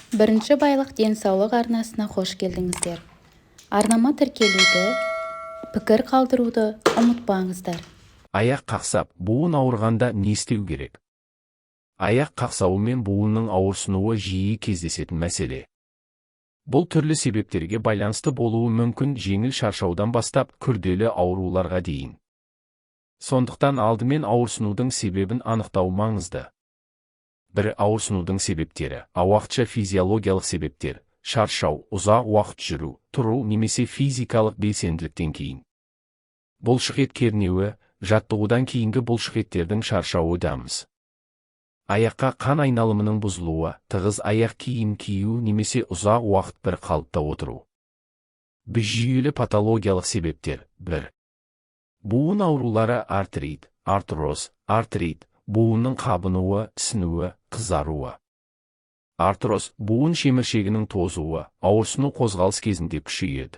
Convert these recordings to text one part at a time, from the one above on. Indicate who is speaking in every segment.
Speaker 1: Бірінші байлық денсаулық арнасына қош келдіңіздер. Арнама тіркелуді, пікір қалдыруды ұмытпаңыздар.
Speaker 2: Аяқ қақсап, буын ауырғанда не істеу керек? Аяқ қақсауы мен буынның ауырсынуы жиі кездесетін мәселе. Бұл түрлі себептерге байланысты болуы мүмкін, жеңіл шаршаудан бастап күрделі ауруларға дейін. Сондықтан алдымен ауырсынудың себебін анықтау маңызды. Бір ауырсынудың себептері: уақытша физиологиялық себептер, шаршау, ұзақ уақыт жүру, тұру немесе физикалық белсенділіктен кейін. Бұлшықет кернеуі, жаттығудан кейінгі бұлшықеттердің шаршауы дамыз. Аяққа қан айналымының бұзылуы, тығыз аяқ киім кию немесе ұзақ уақыт бір қалыпта отыру. Жүйелі патологиялық себептер: 1. Буын аурулары: артрит, артроз, артрит, буынның қабынуы, ісінуі, қызаруы. Артроз, буын шеміршегінің тозуы, ауырсыну қозғалыс кезінде күшейеді.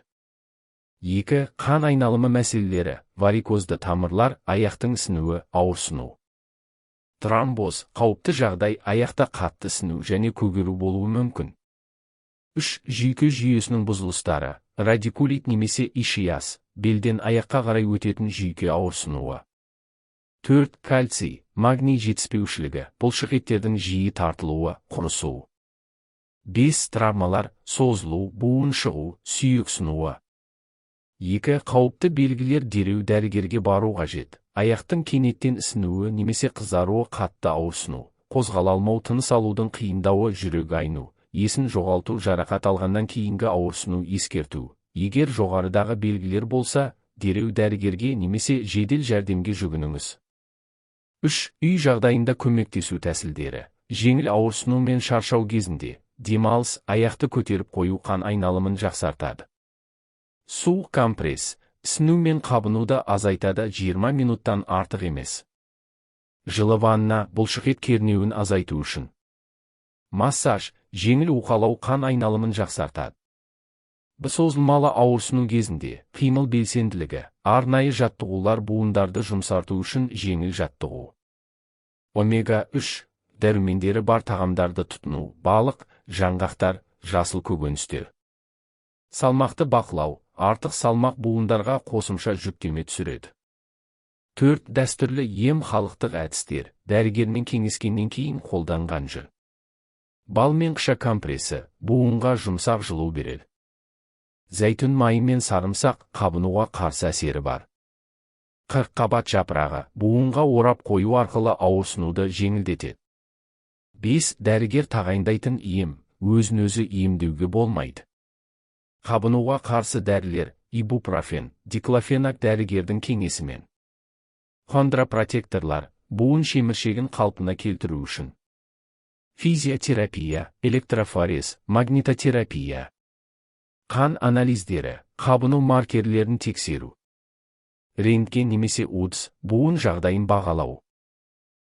Speaker 2: 2. Қан айналымы мәселелері: варикозды тамырлар, аяқтың ісінуі, ауырсыну. Тромбоз, қауіпті жағдай, аяқта қатты ісіну және көгеру болуы мүмкін. 3. Жүйке жүйесінің бұзылыстары: радикулит немесе ишиас, белден аяққа қарай өтетін жүйке ауырсынуы. 4. Кальций, магний жетіспеушілігі, бұлшықеттердің жиі тартылуы, құрысу. 5. Травмалар: созылу, буын шығу, сүйек сынуы. 2. Қауіпті белгілер: дереу дәрігерге бару қажет. Аяқтың кенеттен ісінуі немесе қызаруы, қатты ауырсыну, қозғала алмау, тыныс алудың қиындауы, жүрек айну, есін жоғалту, жарақат алғаннан кейінгі ауырсыну ескерту. Егер жоғарыдағы белгілер болса, дереу дәрігерге немесе жедел жәрдемге жүгініңіз. 3. Үй жағдайында көмектесу тәсілдері: жеңіл ауырсыну мен шаршау кезінде демалыс, аяқты көтеріп қою қан айналымын жақсартады. Суық компресс ісіну мен қабынуды азайтады, 20 минуттан артық емес. Жылы ванна бұлшықет кернеуін азайту үшін. Массаж жеңіл уқалау қан айналымын жақсартады. Созылмалы ауырсыну кезінде қимыл белсенділігі, арнайы жаттығулар буындарды жұмсарту үшін жеңіл жаттығу. Омега-3 дәрумендері бар тағамдарды тұтыну: балық, жаңғақтар, жасыл көкөністер. Салмақты бақылау: артық салмақ буындарға қосымша жүктеме түсіреді. 4. Дәстүрлі ем халықтық әдістер, дәрігермен кеңескеннен кейін қолданған жөн. Бал мен қыша компресі буынға жұмсақ жылу береді. Зәйтүн майы мен сарымсақ қабынуға қарсы әсері бар. Қырыққабат жапырағы буынға орап қою арқылы ауырсынуды жеңілдетеді. 5. Дәрігер тағайындайтын ем: өзін-өзі емдеуге болмайды. Қабынуға қарсы дәрілер: ибупрофен, диклофенак дәрігердің кеңесімен. Хондропротекторлар буын шеміршегін қалпына келтіру үшін. Физиотерапия, электрофорез, магнитотерапия. Қан анализдері, қабыну маркерлерін тексеру. Рентген немесе УДС, буын жағдайын бағалау.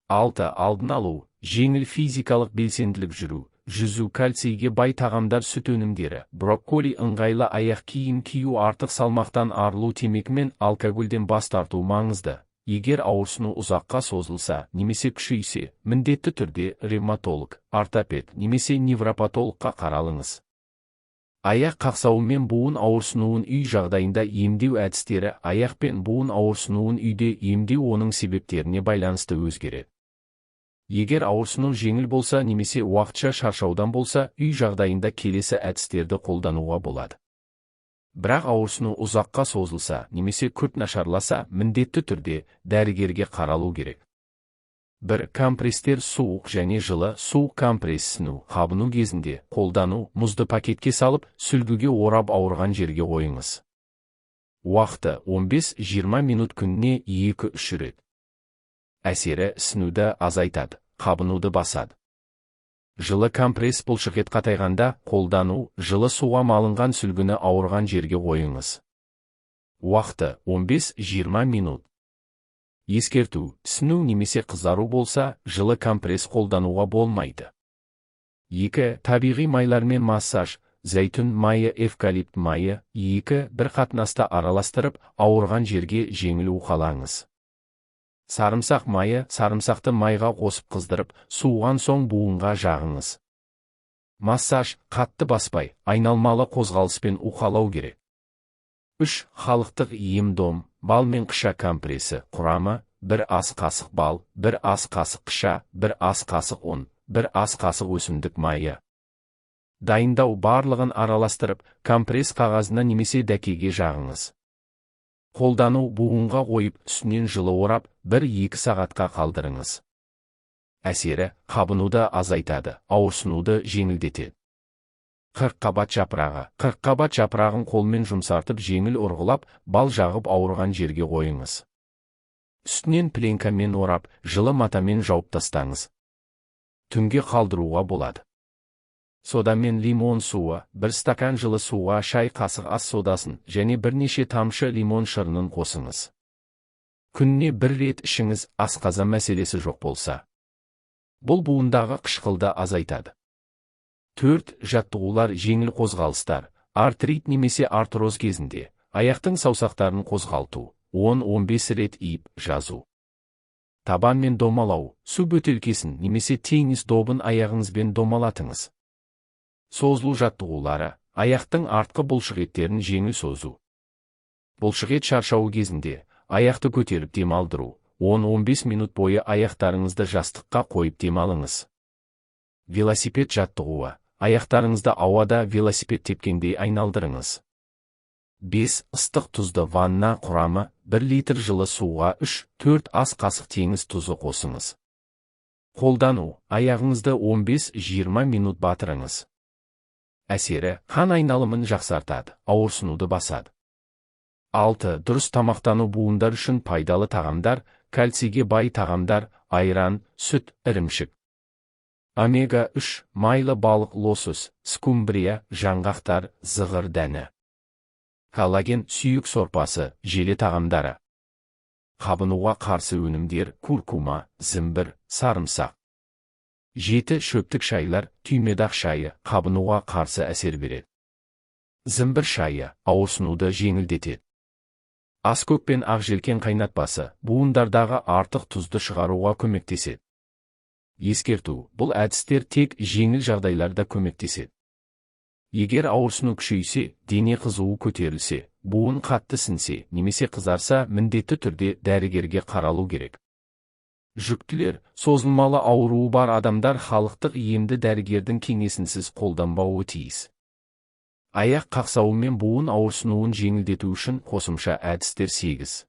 Speaker 2: 6. Алдын алу: жеңіл физикалық белсенділік жүру, жүзу, кальцийге бай тағамдар, сүт өнімдері, брокколи, ыңғайлы аяқ киім кию, артық салмақтан арылу, темекі мен алкогольден бас тарту маңызды. Егер ауырсыну ұзаққа созылса немесе күшейсе, міндетті түрде ревматолог, ортопед немесе невропатологқа қаралыңыз. Аяқ қақсауы мен буын ауырсынуын үй жағдайында емдеу әдістері: аяқ пен буын ауырсынуын үйде емдеу оның себептеріне байланысты өзгереді. Егер ауырсыну жеңіл болса немесе уақытша шаршаудан болса, үй жағдайында келесі әдістерді қолдануға болады. Бірақ ауырсыну ұзаққа созылса немесе күрт нашарласа, міндетті түрде дәрігерге қаралу керек. 1. Компресстер: суық және жылы. Суық компрессіну қабыну кезінде қолдану: мұзды пакетке салып, сүлгіге орап ауырған жерге қойыңыз. Уақыты: 15-20 минут, күніне 2-3 рет. Әсері: ісінуді азайтады, қабынуды басады. Жылы компресс: бұлшықет қатайғанда қолдану: жылы суға малынған сүлгіні ауырған жерге қойыңыз. Уақыты: 15-20 минут. Ескерту: ісіну немесе қызару болса, жылы компресс қолдануға болмайды. 2. Табиғи майлармен массаж: зәйтүн майы, эвкалипт майы, 2. бір қатынаста араластырып, ауырған жерге жеңіл уқалаңыз. Сарымсақ майы: сарымсақты майға қосып қыздырып, суыған соң буынға жағыңыз. Массаж, қатты баспай, айналмалы қозғалыспен уқалау керек. 3. Халықтық ем-дом, бал мен қыша компресі. Құрамы: 1 ас қасық бал, 1 ас қасық қыша, 1 ас қасық ұн, 1 ас қасық өсімдік майы. Дайындау: барлығын араластырып, компресс қағазына немесе дәкеге жағыңыз. Қолдану: буынға қойып, үстінен жылы орап, 1-2 сағатқа қалдырыңыз. Әсері: қабынуды азайтады, ауырсынуды жеңілдетеді. Қырыққабат жапырағы. Қырыққабат жапырағын қолмен жұмсартып жеңіл ұрғылап, бал жағып ауырған жерге қойыңыз. Үстінен пленкамен орап, жылы матамен жауып тастаңыз. Түнге қалдыруға болады. Сода мен лимон суы: 1 стакан жылы суға шай қасық ас содасын және бірнеше тамшы лимон шырынын қосыңыз. Күніне 1 рет ішіңіз, асқазан мәселесі жоқ болса. Бұл буындағы қышқылды азайтады. 4. Жаттығулар: жеңіл қозғалыстар, артрит немесе артроз кезінде, аяқтың саусақтарын қозғалту, 10-15 рет иіп, жазу. Табан мен домалау: су бөтелкесін немесе теннис добын аяғыңызбен домалатыңыз. Созылу жаттығулары: аяқтың артқы бұлшықеттерін жеңіл созу. Бұлшықет шаршауы кезінде, аяқты көтеріп демалдыру, 10-15 минут бойы аяқтарыңызды жастыққа қойып демалыңыз. Велосипед жаттығуы: аяқтарыңызды ауада велосипед тепкендей айналдырыңыз. 5. Ыстық тұзды ванна. Құрамы: 1 литр жылы суға 3-4 ас қасық теңіз тұзы қосыңыз. Қолдану: аяғыңызды 15-20 минут батырыңыз. Әсері: қан айналымын жақсартады, ауырсынуды басады. 6. Дұрыс тамақтану. Буындар үшін пайдалы тағамдар: кальцийге бай тағамдар, айран, сүт, ірімшік. Омега-3, майлы балық, лосос, скумбрия, жаңғақтар, зығыр дәні. Коллаген, сүйек сорпасы, желе тағамдары. Қабынуға қарсы өнімдер: куркума, зімбір, сарымсақ. 7. Шөптік шайлар: түймедақ шайы қабынуға қарсы әсер береді. Зімбір шайы ауырсынуды жеңілдетеді. Аскөк пен ақжелкен қайнатпасы буындардағы артық тұзды шығаруға көмектеседі. Ескерту: бұл әдістер тек жеңіл жағдайларда көмектеседі. Егер ауырсыну күшейсе, дене қызуы көтерілсе, буын қатты сінсе, немесе қызарса, міндетті түрде дәрігерге қаралу керек. Жүктілер: созылмалы ауруы бар адамдар халықтық емді дәрігердің кеңесінсіз қолданбауы тиіс. Аяқ қақсауы мен буын ауырсынуын жеңілдету үшін қосымша әдістер 8.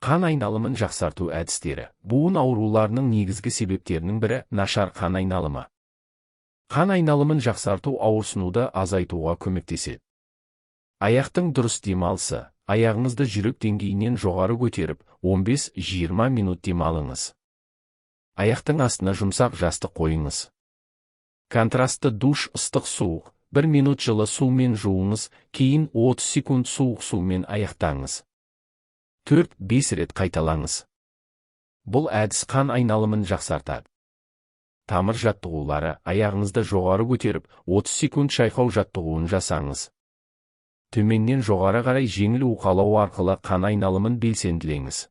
Speaker 2: Қан айналымын жақсарту әдістері. Буын ауруларының негізгі себептерінің бірі нашар қан айналымы. Қан айналымын жақсарту ауырсынуды азайтуға көмектеседі. Аяқтың дұрыс демалысы: аяғыңызды жүрек деңгейінен жоғары көтеріп, 15-20 минут демалыңыз. Аяқтың астына жұмсақ жастық қойыңыз. Контрастты душ: ыстық суық, 1 минут жылы сумен жуыңыз, кейін 30 секунд суық сумен аяқтаңыз. 4-5 рет қайталаңыз. Бұл әдіс қан айналымын жақсартады. Тамыр жаттығулары: аяғыңызды жоғары көтеріп, 30 секунд шайқау жаттығуын жасаңыз. Төменнен жоғары қарай жеңіл уқалау арқылы қан айналымын белсенділеңіз.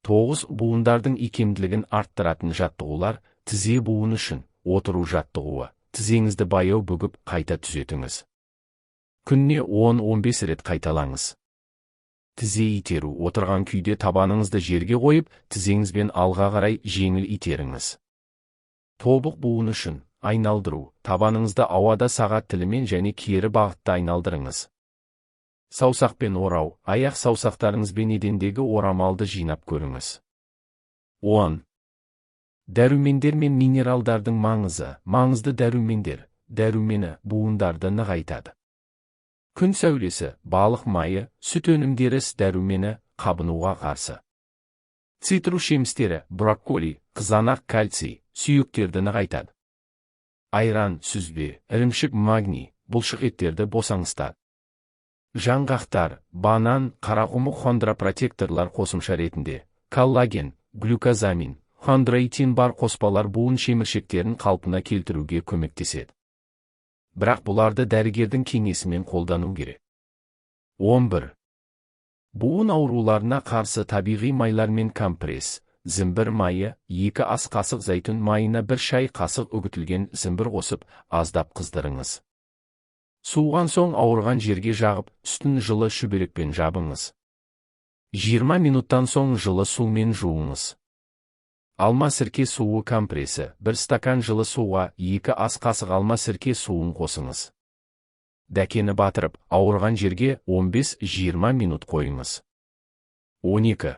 Speaker 2: 9. Буындардың икемділігін арттыратын жаттығулар: тізе буыны үшін отыру жаттығуы: тізеңізді баяу бүгіп, қайта түзетіңіз. Күніне 10-15 рет қайталаңыз. Тізе итеру: отырған күйде табаныңызды жерге қойып, тізеңізбен алға қарай жеңіл итеріңіз. Тобық буыны үшін айналдыру: табаныңызды ауада сағат тілімен және кері бағытта айналдырыңыз. Саусақпен орау: аяқ саусақтарыңызбен едендегі орамалды жинап көріңіз. 10. Дәрумендер мен минералдардың маңызы. Маңызды дәрумендер: дәрумені буындарды нығайтады. Күн сәулесі, балық майы, сүт өнімдері дәрумені, қабынуға қарсы. Цитрус жемістері: брокколи, қызанақ, кальций, сүйектерді нығайтады. Айран, сүзбе, ірімшік, магний, бұлшықеттерді босаңыстады. Жаңғақтар: банан, қарақұмық, хондропротекторлар қосымша ретінде. Коллаген, глюкозамин, хондроитин бар қоспалар буын шеміршектерін қалпына келтіруге көмектеседі. Бірақ бұларды дәрігердің кеңесімен қолдану керек. 11. Буын ауруларына қарсы табиғи майлар мен компресс. зімбір майы, 2 ас қасық зәйтүн майына 1 шай қасық үгітілген зімбір қосып, аздап қыздырыңыз. Суыған соң ауырған жерге жағып, үстін жылы шүберекпен жабыңыз. 20 минуттан соң жылы сумен жуыңыз. Алма сірке суы компресі, 1 стакан жылы суға 2 ас қасық алма сірке суын қосыңыз. Дәкені батырып, ауырған жерге 15-20 минут қойыңыз. 12.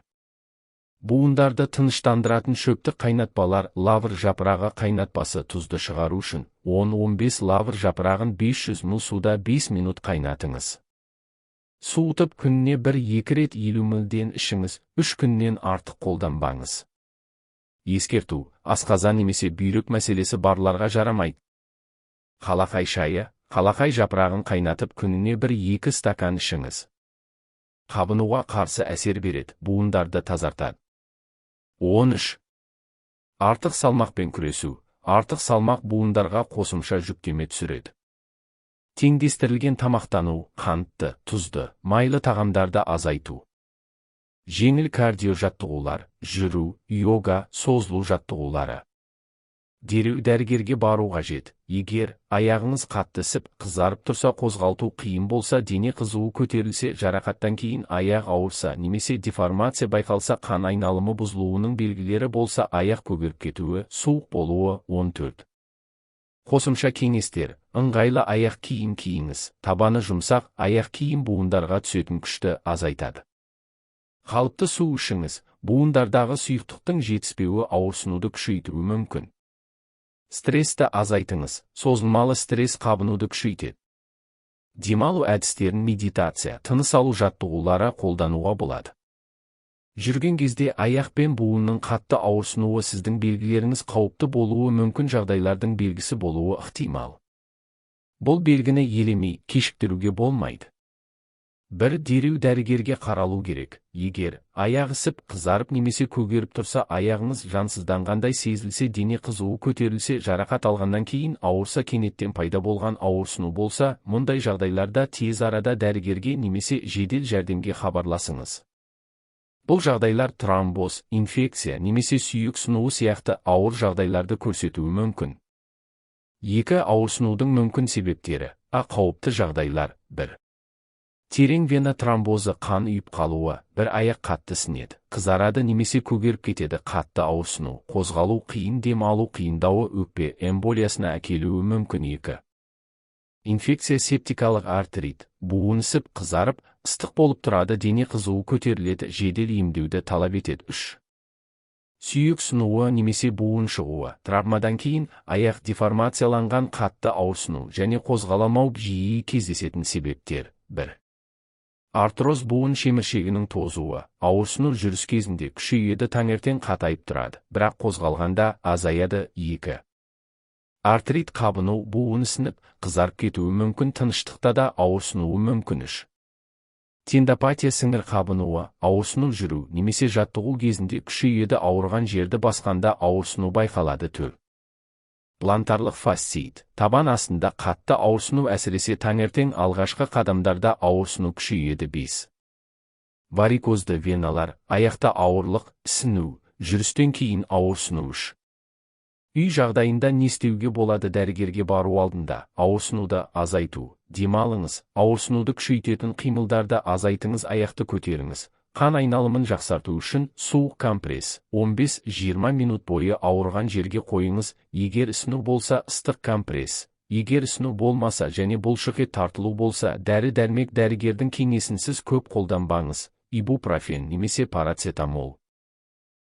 Speaker 2: Буындарды тыныштандыратын шөпті қайнатпалар. Лавр жапырағы қайнатпасы. Тұзды шығару үшін 10-15 лавр жапырағын 500 мл суда 5 минут қайнатыңыз. Суытып күніне 1-2 рет 50 мл-ден ішіңіз, 3 күннен артық қолданбаңыз. Ескерту: асқазан немесе бүйрек мәселесі барларға жарамайды. Қалақай шайы. Қалақай жапырағын қайнатып күніне 1-2 стакан ішіңіз. Қабынуға қарсы әсер береді, буындарды тазартады. 13. Артық салмақпен күресу. Артық салмақ буындарға қосымша жүктеме түсіреді. Теңдестірілген тамақтану, қантты, тұзды, майлы тағамдарды азайту. Жеңіл кардио жаттығулар, жүру, йога, созылу жаттығулары. Дереу дәрігерге бару қажет. Егер аяғыңыз қатты ісіп, қызарып тұрса, қозғалту қиын болса, дене қызуы көтерілсе, жарақаттан кейін аяқ ауырса, немесе деформация байқалса, қан айналымы бұзылуының белгілері болса, аяқ көгеріп кетуі, суық болуы. 14. Қосымша кеңестер. Ыңғайлы аяқ киім киіңіз. Табаны жұмсақ аяқ киім буындарға түсетін күшті азайтады. Қалыпты су ішіңіз. Буындардағы сұйықтықтың жетіспеуі ауырсынуды күшейтуі мүмкін. Стрессті азайтыңыз. Созылмалы стресс қабынуды күшейтеді. Демалу әдістерін медитация, тыныс алу жаттығулары қолдануға болады. Жүрген кезде аяқ пен буынның қатты ауырсынуы сіздің белгілеріңіз қауіпті болуы мүмкін жағдайлардың белгісі болуы ықтимал. Бұл белгіні елемей, кешіктіруге болмайды. 1. Дереу дәрігерге қаралу керек. Егер аяқ ісіп, қызарып немесе көгеріп тұрса, аяғыңыз жансызданғандай сезілсе, дене қызуы көтерілсе, жарақат алғаннан кейін ауырса, кенеттен пайда болған ауырсыну болса, мұндай жағдайларда тез арада дәрігерге немесе жедел жәрдемге хабарласыңыз. Бұл жағдайлар тромбоз, инфекция немесе сүйек сынуы сияқты ауыр жағдайларды көрсетуі мүмкін. 2. Ауырсынудың мүмкін себептері. Қауіпті жағдайлар. 1. Терең вена тромбозы, қан үйіп қалуы. 1. Аяқ қатты ісінеді, қызарады немесе көгеріп кетеді. Қатты ауырсыну, қозғалу қиын, дем алу қиындауы, өкпе эмболиясына әкелуі мүмкін. 2. Инфекция, септикалық артрит. Буын ісіп, қызарып, ыстық болып тұрады, дене қызуы көтеріледі, жедел емдеуді талап етеді. 3. Сүйек сынуы немесе буын шығуы. Травмадан кейін аяқ деформацияланған, қатты ауырсыну және қозғаламау жиі кездесетін себептер. 1. Артроз, буын шеміршегінің тозуы. Ауырсыну жүріс кезінде күшейеді, таңертең қатайып тұрады, бірақ қозғалғанда азаяды. 2. Артрит, қабыну, буын ісініп, қызарып кетуі мүмкін, тыныштықта да ауырсынуы мүмкін. 3. Тендопатия, сіңір қабынуы. Ауырсыну жүру немесе жаттығу кезінде күшейеді, ауырған жерді басқанда ауырсыну байқалады. 4. Плантарлық фасцит. Табан астында қатты ауырсыну, әсіресе таңертең алғашқы қадамдарда ауырсыну күшейеді. 5. Варикозды веналар. Аяқта ауырлық, ісіну, жүрістен кейін ауырсыну. 3. Үй жағдайында не істеуге болады? Дәрігерге бару алдында ауырсынуды азайту. Демалыңыз, ауырсынуды күшейтетін қимылдарды азайтыңыз, аяқты көтеріңіз. Қан айналымын жақсарту үшін суық компресс 15-20 минут бойы ауырған жерге қойыңыз. Егер ісіну болса, ыстық компресс. Егер ісіну болмаса және бұлшықет тартылу болса, дәрі-дәрмек дәрігердің кеңесінсіз көп қолданбаңыз. Ибупрофен немесе парацетамол.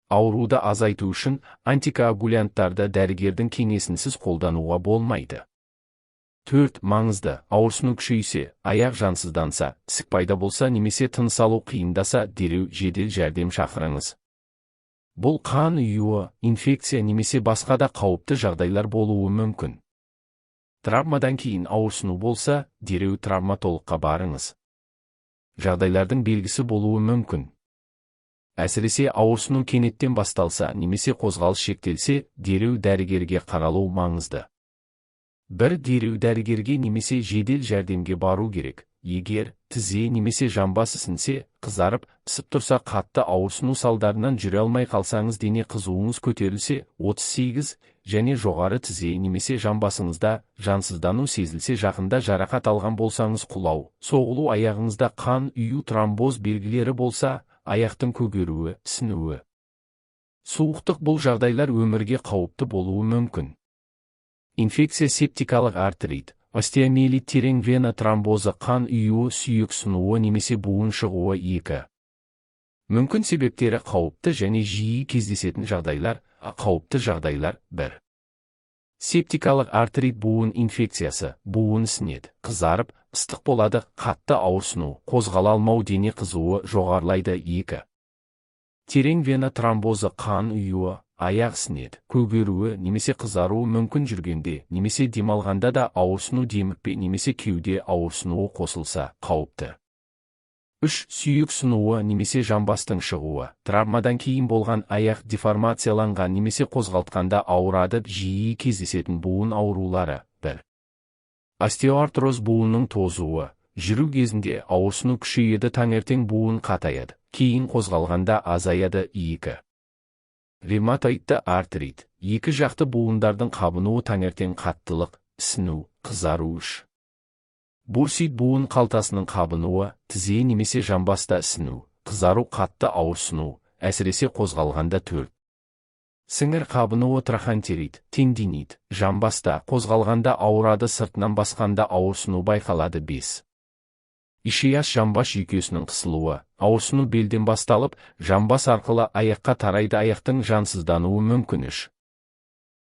Speaker 2: Ауруды азайту үшін антикоагулянттарды дәрігердің кеңесінсіз қолдануға болмайды. 4. Маңызды. Ауырсыну күшейсе, аяқ жансызданса, ісік пайда болса немесе тыныс алу қиындаса, дереу жедел жәрдем шақырыңыз. Бұл қан ұюы, инфекция немесе басқа да қауіпті жағдайлар болуы мүмкін. Травмадан кейін ауырсыну болса, дереу травматологқа барыңыз. Жағдайлардың белгісі болуы мүмкін. Әсіресе ауырсыну кенеттен басталса немесе қозғалыс шектелсе, дереу дәрігерге қаралу маңызды. 1. Дереу дәрігерге немесе жедел жәрдемге бару керек. егер тізе немесе жамбас ісінсе, қызарып, пісіп тұрса, қатты ауырсыну салдарынан жүре алмай қалсаңыз, дене қызуыңыз көтерілсе, 38 және жоғары тізе немесе жамбасыңызда жансыздану сезілсе, жақында жарақат алған болсаңыз, құлау, соғылу, аяғыңызда қан ұю, тромбоз белгілері болса, аяқтың көгеруі, ісінуі. Суықтық, бұл жағдайлар өмірге қауіпті болуы мүмкін. Инфекция, септикалық артрит, остеомиелит, терең вена тромбозы, қан ұюы, сүйек сынуы немесе буын шығуы. 2. Мүмкін себептері қауіпті және жиі кездесетін жағдайлар. Қауіпті жағдайлар. 1. Септикалық артрит, буын инфекциясы, буын ісінеді, қызарып, ыстық болады, қатты ауырсыну, қозғала алмау, дене қызуы жоғарылайды. 2. Терең вена тромбозы, қан ұюы, аяқ ісінеді, көгеруі немесе қызаруы мүмкін, жүргенде немесе демалғанда да ауырсыну, демікпе немесе кеуде ауырсынуы қосылса, қауіпті. 3. Сүйек сынуы немесе жамбастың шығуы, травмадан кейін болған аяқ деформацияланған немесе қозғалтқанда ауырады, жиі кездесетін буын аурулары. 1. Остеоартроз, буынның тозуы, жүру кезінде ауырсыну күшейеді, таңертең буын қатаяды, кейін қозғалғанда азаяды. 2. Ревматоидты артрит, екі жақты буындардың қабынуы, таңертең қаттылық, ісіну, қызару. 3. Бурсит, буын қалтасының қабынуы, тізе немесе жамбаста ісіну, қызару, қатты ауырсыну, әсіресе қозғалғанда. 4. Сіңір қабынуы, трахантерит, тендинит, жамбаста қозғалғанда ауырады, сыртынан басқанда ауырсыну байқалады. 5. Ишиас, жамбас жүйкесінің қысылуы, ауырсыну белден басталып, жамбас арқылы аяққа тарайды, аяқтың жансыздануы мүмкін. 3.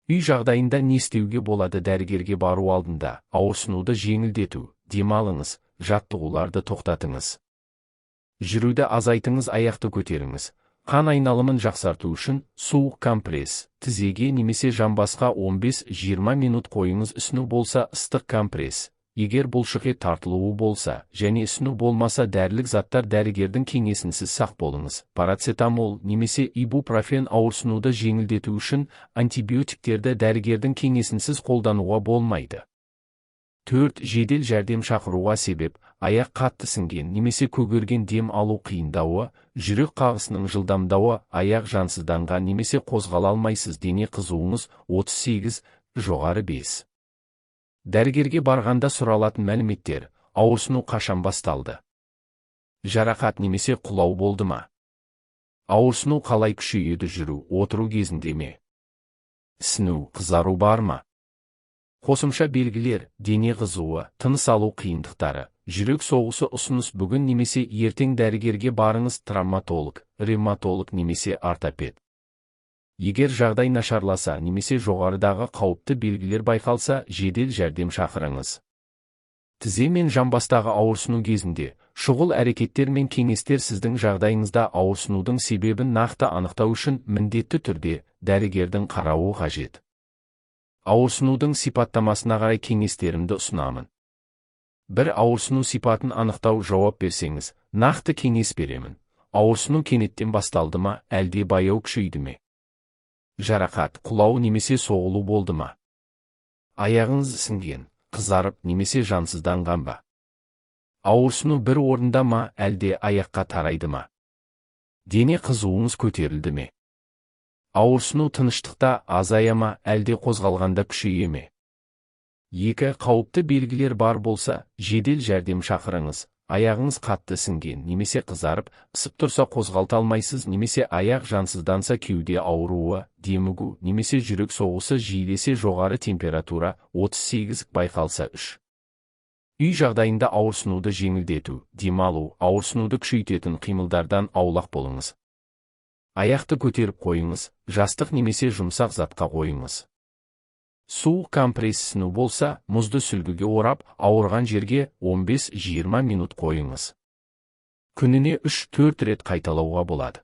Speaker 2: Үй жағдайында не істеуге болады? Дәрігерге бару алдында ауырсынуды жеңілдету, демалыңыз, жаттығуларды тоқтатыңыз. Жүруді азайтыңыз, аяқты көтеріңіз. Қан айналымын жақсарту үшін суық компресс, тізеге немесе жамбасқа 15-20 минут қойыңыз. Ісіну болса, ыстық компресс. Егер бұлшықет тартылуы болса және ісіну болмаса, дәрілік заттар, дәрігердің кеңесінсіз сақ болыңыз. Парацетамол немесе ибупрофен ауырсынуды жеңілдету үшін, антибиотиктерді дәрігердің кеңесінсіз қолдануға болмайды. 4. Жедел жәрдем шақыруға себеп: аяқ қатты сінген немесе көгерген, дем алу қиындауы, жүрек қағысының жылдамдауы, аяқ жансызданған немесе қозғала алмайсыз, дене қызуыңыз 38 жоғары. 5. Дәрігерге барғанда сұралатын мәліметтер: ауырсыну қашан басталды? Жарақат немесе құлау болды ма? Ауырсыну қалай күшейеді? Жүру, отыру кезінде ме? Ісіну, қызару бар ма? Қосымша белгілер: дене қызуы, тыныс алу қиындықтары, жүрек соғысы. Ұсыныс: бүгін немесе ертең дәрігерге барыңыз, травматолог, ревматолог немесе ортопед. Егер жағдай нашарласа немесе жоғарыдағы қауіпті белгілер байқалса, жедел жәрдем шақырыңыз. Тізе мен жамбастағы ауырсыну кезінде шұғыл әрекеттер мен кеңестер: сіздің жағдайыңызда ауырсынудың себебін нақты анықтау үшін міндетті түрде дәрігердің қарауы қажет. Ауырсынудың сипаттамасына қарай кеңестерімді ұсынамын. 1. Ауырсыну сипатын анықтау. Жауап берсеңіз, нақты кеңес беремін. Ауырсыну кенеттен басталды ма, әлде баяу күшейді ме? Жарақат, құлау немесе соғылу болды ма? Аяғыңыз ісінген, қызарып немесе жансызданған ба? Ауырсыну бір орында ма, әлде аяққа тарайды ма? Дене қызуыңыз көтерілді ме? Ауырсыну тыныштықта азая ма, әлде қозғалғанда күшейе ме? 2. Қауіпті белгілер бар болса, жедел жәрдем шақырыңыз. Аяғыңыз қатты сінген немесе қызарып, ісіп тұрса, қозғалта алмайсыз немесе аяқ жансызданса, кеуде ауруы, демігу немесе жүрек соғысы жиілесе, жоғары температура 38 байқалса. 3. Үй жағдайында ауырсынуды жеңілдету, демалу, ауырсынуды күшейтетін қимылдардан аулақ болыңыз. Аяқты көтеріп қойыңыз, жастық немесе жұмсақ затқа қойыңыз. Суық компрессіну болса, мұзды сүлгіге орап, ауырған жерге 15-20 минут қойыңыз. Күніне 3-4 рет қайталауға болады.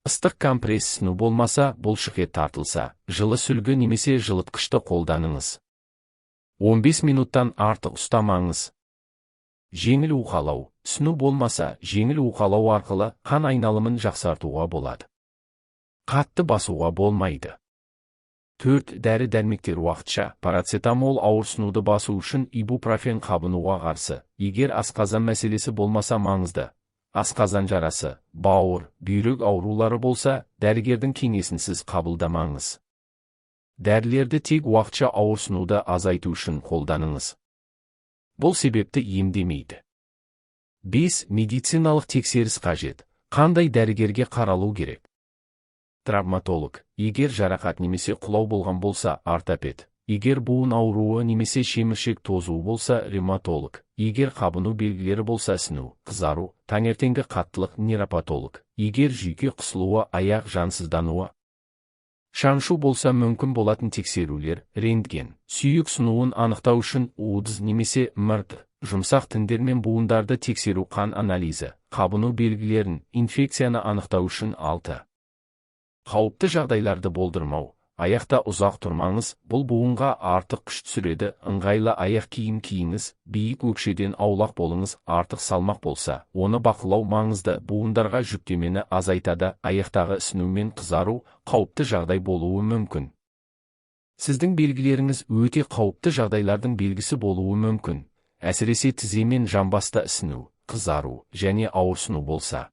Speaker 2: Ыстық компрессіну болмаса, бұлшықет тартылса, жылы сүлгі немесе жылытқышты қолданыңыз. 15 минуттан артық ұстамаңыз. Жеңіл уқалау. Ісіну болмаса, жеңіл уқалау арқылы қан айналымын жақсартуға болады. Қатты басуға болмайды. 4. Дәрі-дәрмектер уақытша парацетамол ауырсынуды басу үшін ибупрофен қабынуға қарсы. Егер асқазан мәселесі болмаса маңызды. Асқазан жарасы, бауыр, бүйрек аурулары болса, дәрігердің кеңесінсіз қабылдамаңыз. Дәрілерді тек уақытша ауырсынуды азайту үшін қолданыңыз. Бұл себепті емдемейді. 5. Медициналық тексеріс қажет. Қандай дәрігерге қаралу керек? Травматолог. Егер жарақат немесе құлау болған болса, ортопед. Егер буын ауруы немесе шеміршек тозуы болса, ревматолог. Егер қабыну белгілері болса, ісіну, қызару, таңертеңгі қаттылық, нейропатолог. Егер жүйке қысылуы, аяқ жансыздануы, шаншу болса, мүмкін болатын тексерулер, рентген. Сүйек сынуын анықтау үшін УДЗ немесе МРТ. Жұмсақ тіндер мен буындарды тексеру, қан анализі, қабыну белгілерін, инфекцияны анықтау үшін 6. Қауіпті жағдайларды болдырмау. Аяқта ұзақ тұрмаңыз, бұл буынға артық күш түсіреді. Ыңғайлы аяқ киім киіңіз, биік өкшеден аулақ болыңыз. Артық салмақ болса, оны бақылау маңызды. Буындарға жүктемені азайтады. Аяқтағы ісіну мен қызару қауіпті жағдай болуы мүмкін. Сіздің белгілеріңіз өте қауіпті жағдайлардың белгісі болуы мүмкін. Әсіресе тізе мен жамбаста ісіну, қызару және ауырсыну болса.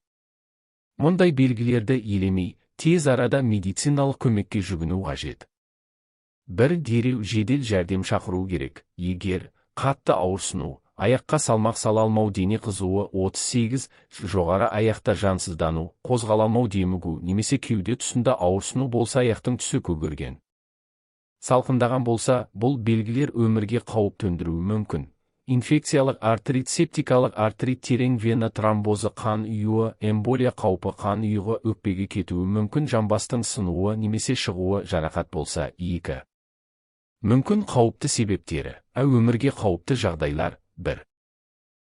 Speaker 2: Мұндай белгілерді елемей, тез арада медициналық көмекке жүгіну қажет. 1. Дереу жедел жәрдем шақыру керек. Егер қатты ауырсыну, аяққа салмақ сала алмау, дене қызуы 38, жоғары аяқта жансыздану, қозғала алмау, демігу немесе кеуде тұсында ауырсыну болса, аяқтың түсі көгерген, салқындаған болса, бұл белгілер өмірге қауіп төндіруі мүмкін. Инфекциялық артрит, септикалық артрит, терең вена тромбозы, қан ұйуы, эмболия қаупі, қан ұйығы өкпеге кетуі мүмкін. Жамбастың сынуы немесе шығуы, жарақат болса. 2. Мүмкін қауіпті себептері. Өмірге қауіпті жағдайлар. 1.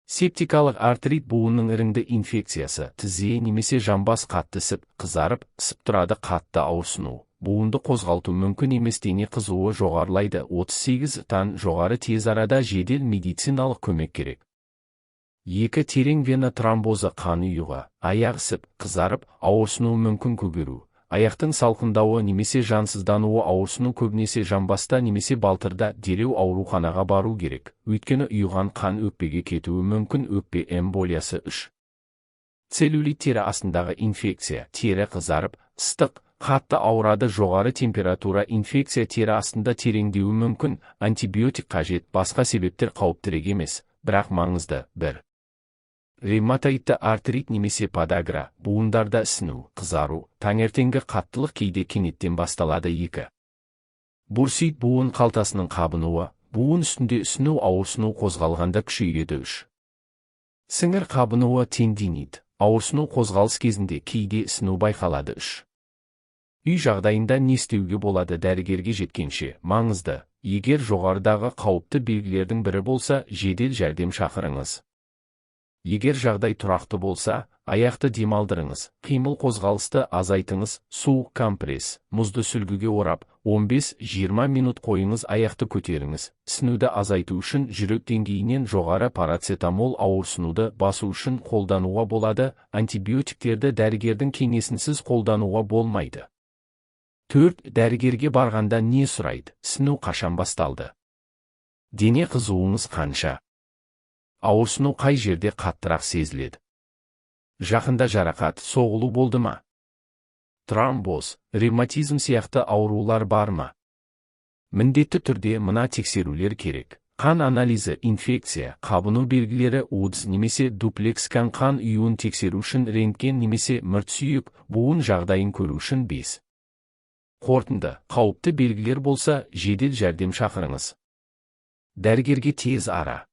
Speaker 2: Септикалық артрит, буынның іріңді инфекциясы, тізе немесе жамбас қатты ісіп, қызарып, ісіп тұрады. Қатты ауырсыну, буынды қозғалту мүмкін емес. Дене қызуы жоғарылайды. 38-тан жоғары, тез арада жедел медициналық көмек керек. 2. Терең вена тромбозы, қан ұйығы, аяқ ісіп, қызарып, ауырсыну мүмкін. Көгеру, аяқтың салқындауы немесе жансыздануы, ауырсыну көбінесе жамбаста немесе балтырда. Дереу ауруханаға бару керек, өйткені ұйыған қан өкпеге кетуі мүмкін. Өкпе эмболиясы. 3. Целлюлит, тері астындағы инфекция, тері қызарып, ыстық, қатты ауырады. Жоғары температура, инфекция тері астында тереңдеуі мүмкін. Антибиотик қажет. Басқа себептер қауіптірек емес, бірақ маңызды. 1. Ревматоидты артрит немесе подагра, буындарда ісіну, қызару, таңертеңгі қаттылық кейде кенеттен басталады. 2. Бурсит, буын қалтасының қабынуы, буын үстінде ісіну, ауырсыну, қозғалғанда күшейеді. 3. Сіңір қабынуы, тендинит, ауырсыну, қозғалыс кезінде кейде ісіну байқалады. 3. Үй жағдайында не істеуге болады? Дәрігерге жеткенше маңызды. Егер жоғарыдағы қауіпті белгілердің бірі болса, жедел жәрдем шақырыңыз. Егер жағдай тұрақты болса, аяқты демалдырыңыз, қимыл қозғалысты азайтыңыз. Суық компресс, мұзды сүлгіге орап, 15-20 минут қойыңыз. Аяқты көтеріңіз. Ісінуді азайту үшін жүрек деңгейінен жоғары парацетамол ауырсынуды басу үшін қолдануға болады. Антибиотиктерді дәрігердің кеңесінсіз қолдануға болмайды. 4. Дәрігерге барғанда не сұрайды? Ісіну қашан басталды? Дене қызуыңыз қанша? Ауырсыну қай жерде қаттырақ сезіледі? Жақында жарақат, соғылу болды ма? Тромбоз, ревматизм сияқты аурулар бар ма? Міндетті түрде мына тексерулер керек. Қан анализі, инфекция, қабыну белгілері, УДЗ немесе дуплекс қан ұйуын тексеру үшін рентген немесе мұрт сүйек, буын жағдайын көру үшін 5. Қорытынды, қауіпті белгілер болса, жедел жәрдем шақырыңыз. Дәрігерге тез ара.